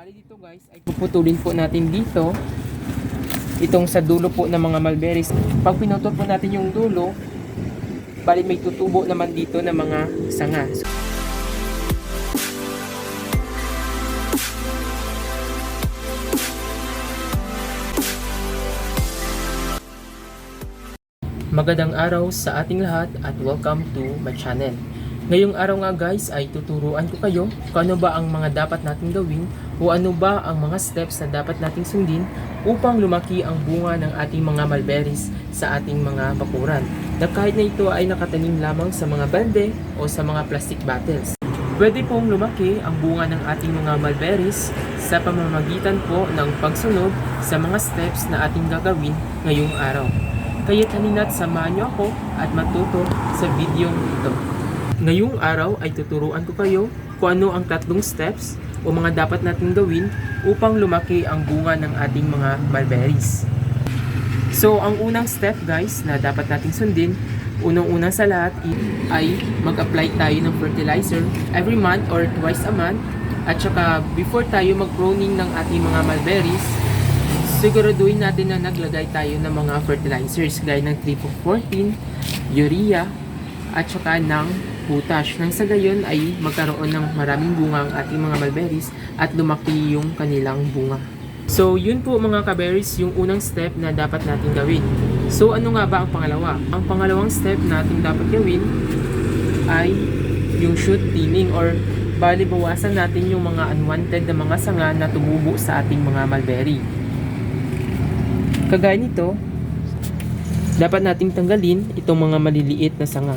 Bali dito guys, ay puputulin po natin dito itong sa dulo po ng mga mulberries. Pag pinutol po natin yung dulo, bali may tutubo naman dito ng mga sanga. Magandang araw sa ating lahat at welcome to my channel. Ngayong araw nga guys ay tuturuan ko kayo kung ano ba ang mga dapat nating gawin o ano ba ang mga steps na dapat nating sundin upang lumaki ang bunga ng ating mga mulberries sa ating mga bakuran. Na kahit na ito ay nakatanim lamang sa mga balde o sa mga plastic bottles. Pwede pong lumaki ang bunga ng ating mga mulberries sa pamamagitan po ng pagsunod sa mga steps na ating gagawin ngayong araw. Kaya't halina't samahan niyo ako at matuto sa video ito. Ngayong araw ay tuturuan ko kayo kung ano ang tatlong steps o mga dapat natin gawin upang lumaki ang bunga ng ating mga mulberries. So ang unang step guys na dapat natin sundin, unang-una sa lahat ay mag-apply tayo ng fertilizer every month or twice a month. At saka before tayo mag-pruning ng ating mga mulberries, siguraduhin natin na naglagay tayo ng mga fertilizers gaya ng 3-14, urea, at saka ng potash. Nang sa gayon ay magkaroon ng maraming bunga ang ating mga mulberries at lumaki yung kanilang bunga. So yun po mga kaberries yung unang step na dapat natin gawin. So ano nga ba ang pangalawa? Ang pangalawang step natin dapat gawin ay yung shoot thinning or bali bawasan natin yung mga unwanted na mga sanga na tumubo sa ating mga mulberry. Kagaya nito, dapat nating tanggalin itong mga maliliit na sanga.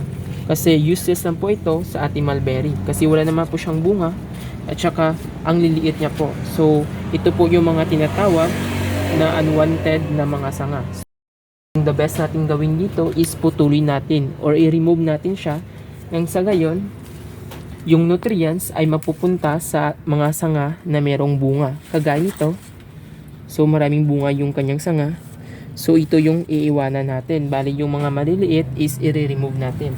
Kasi useless lang po ito sa ating mulberry. Kasi wala naman po siyang bunga at saka ang liliit niya po. So, ito po yung mga tinatawag na unwanted na mga sanga. The best natin gawin dito is putulin natin or i-remove natin siya. Nang sa gayon, yung nutrients ay mapupunta sa mga sanga na merong bunga. Kagaya nito. So maraming bunga yung kanyang sanga. So ito yung iiwanan natin. Bali yung mga maliliit is i-remove natin.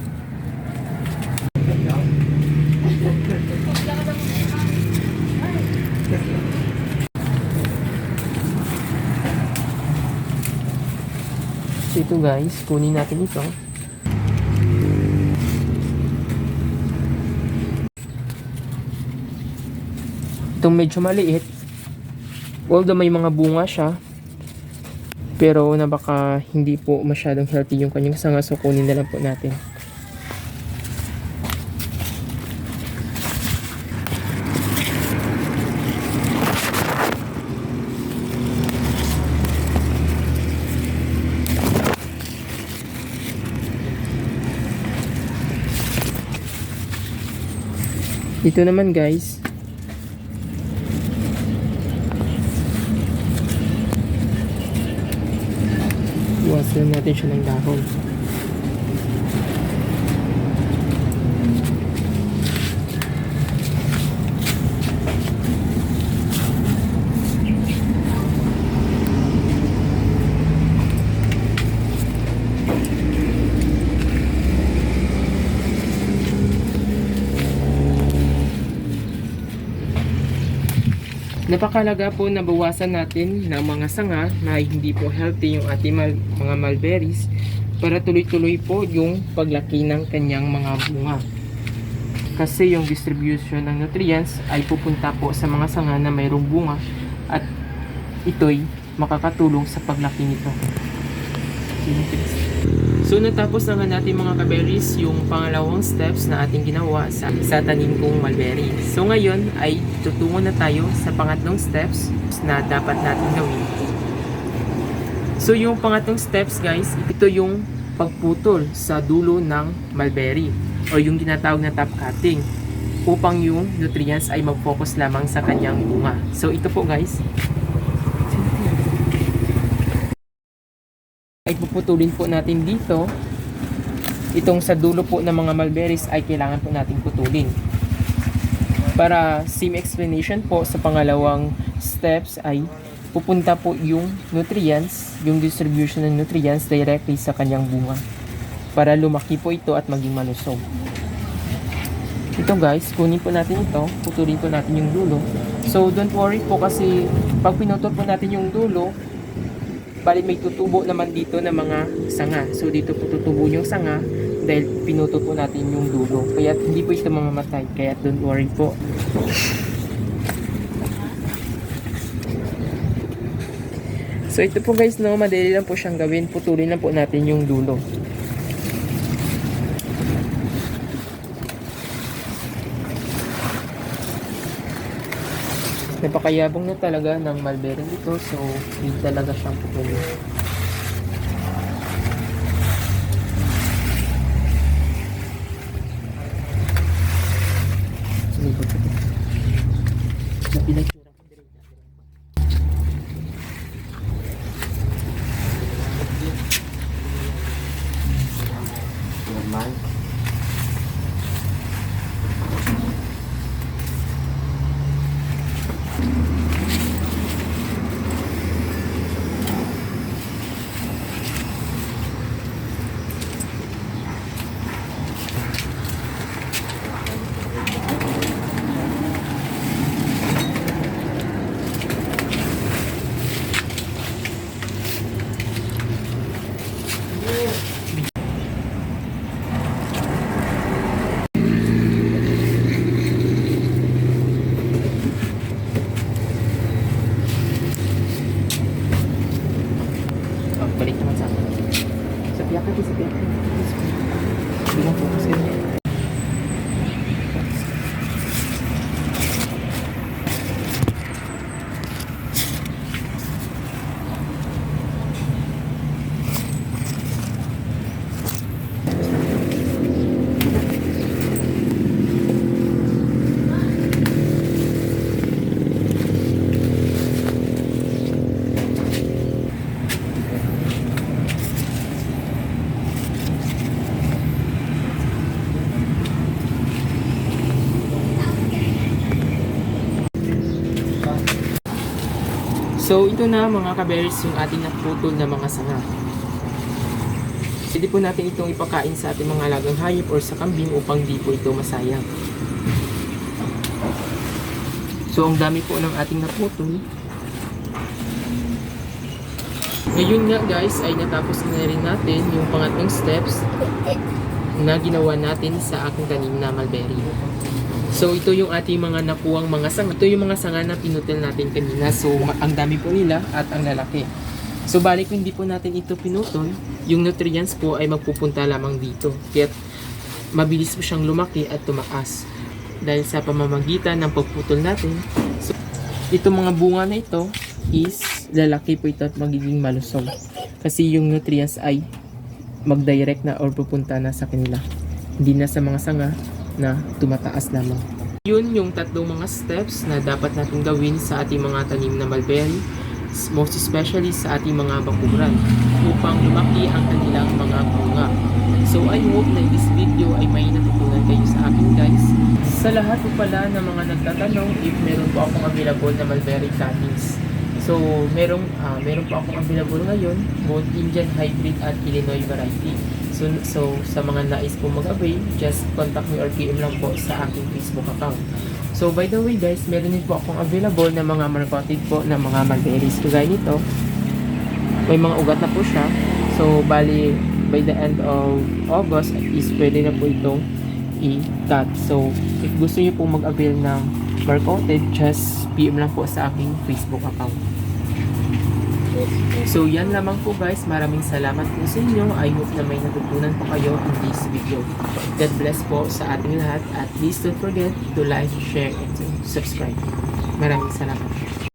So ito guys, kunin natin ito. Itong medyo maliit, although may mga bunga siya, pero na baka hindi po masyadong healthy yung kanyang sanga, so kunin na lang po natin. Dito naman guys, iwasan natin siya ng dahon. Napakalaga po na bawasan natin ng mga sanga na hindi po healthy yung ating mga mulberries para tuloy-tuloy po yung paglaki ng kanyang mga bunga. Kasi yung distribution ng nutrients ay pupunta po sa mga sanga na mayroong bunga at ito'y makakatulong sa paglaki nito. So natapos na nga natin mga kaberries yung pangalawang steps na ating ginawa sa tanim kong mulberry. So ngayon ay tutungo na tayo sa pangatlong steps na dapat natin gawin. So yung pangatlong steps guys, ito yung pagputol sa dulo ng mulberry o yung tinatawag na top cutting upang yung nutrients ay mag-focus lamang sa kanyang bunga. So ito po guys, ay puputulin po natin dito. Itong sa dulo po ng mga mulberries ay kailangan po natin putulin. Para same explanation po sa pangalawang steps ay pupunta po yung nutrients, yung distribution ng nutrients directly sa kanyang bunga para lumaki po ito at maging malusog. Ito guys, kunin po natin ito, putulin po natin yung dulo So don't worry po kasi pag pinutol po natin yung dulo, bali may tutubo naman dito na mga sanga. So dito po tutubo yung sanga dahil pinutol po natin yung dulo. Kaya hindi po ito mamamatay. Kaya don't worry po. So ito po guys, no, madali lang po siyang gawin. Putulin lang po natin yung dulo. Napakayabong na talaga ng mulberry dito, so hindi talaga siyang putulin. Sumikot ko. Napilag ko. Normal. Balik naman sa akin. Sa piyakan. Hindi lang po kasi. So ito na mga kabears yung ating naputol na mga sanga. Pwede po natin itong ipakain sa ating mga alagang hayop or sa kambing upang di po ito masayang. So ang dami po ng ating naputol. Ngayon nga guys ay natapos na rin natin yung pangatlong steps na ginawa natin sa aking tanim na mulberry. So ito yung ating mga nakuwang mga sanga. Ito yung mga sanga na pinutil natin kanina. So ang dami po nila at ang lalaki. So balik kung hindi po natin ito pinutol, yung nutrients po ay magpupunta lamang dito. Kaya mabilis po siyang lumaki at tumaas. Dahil sa pamamagitan ng pagputol natin. So itong mga bunga na ito is lalaki po ito at magiging malusog. Kasi yung nutrients ay mag-direct na or pupunta na sa kanila. Hindi na sa mga sanga na tumataas lamang. Yun yung tatlong mga steps na dapat natin gawin sa ating mga tanim na mulberry, most especially sa ating mga bakuran upang lumaki ang kanilang mga bunga. So I hope na this video ay may natutunan kayo sa akin guys. Sa lahat po pala ng mga nagtatanong if meron po akong available na mulberry cuttings. So meron po akong available ngayon, both Indian hybrid at Illinois variety. So sa mga nais po mag-avail, just contact me or PM lang po sa aking Facebook account. So by the way guys, meron din po akong available na mga marketed po na mga mulberries. Kagaya nito, may mga ugat na po siya. So bali, by the end of August is pwede na po itong i-cut. So if gusto niyo po mag-avail ng marketed, just PM lang po sa aking Facebook account. So yan lamang po guys, maraming salamat po sa inyo. I hope na may natutunan po kayo in this video. God bless po sa ating lahat at please don't forget to like, share, and subscribe. Maraming salamat.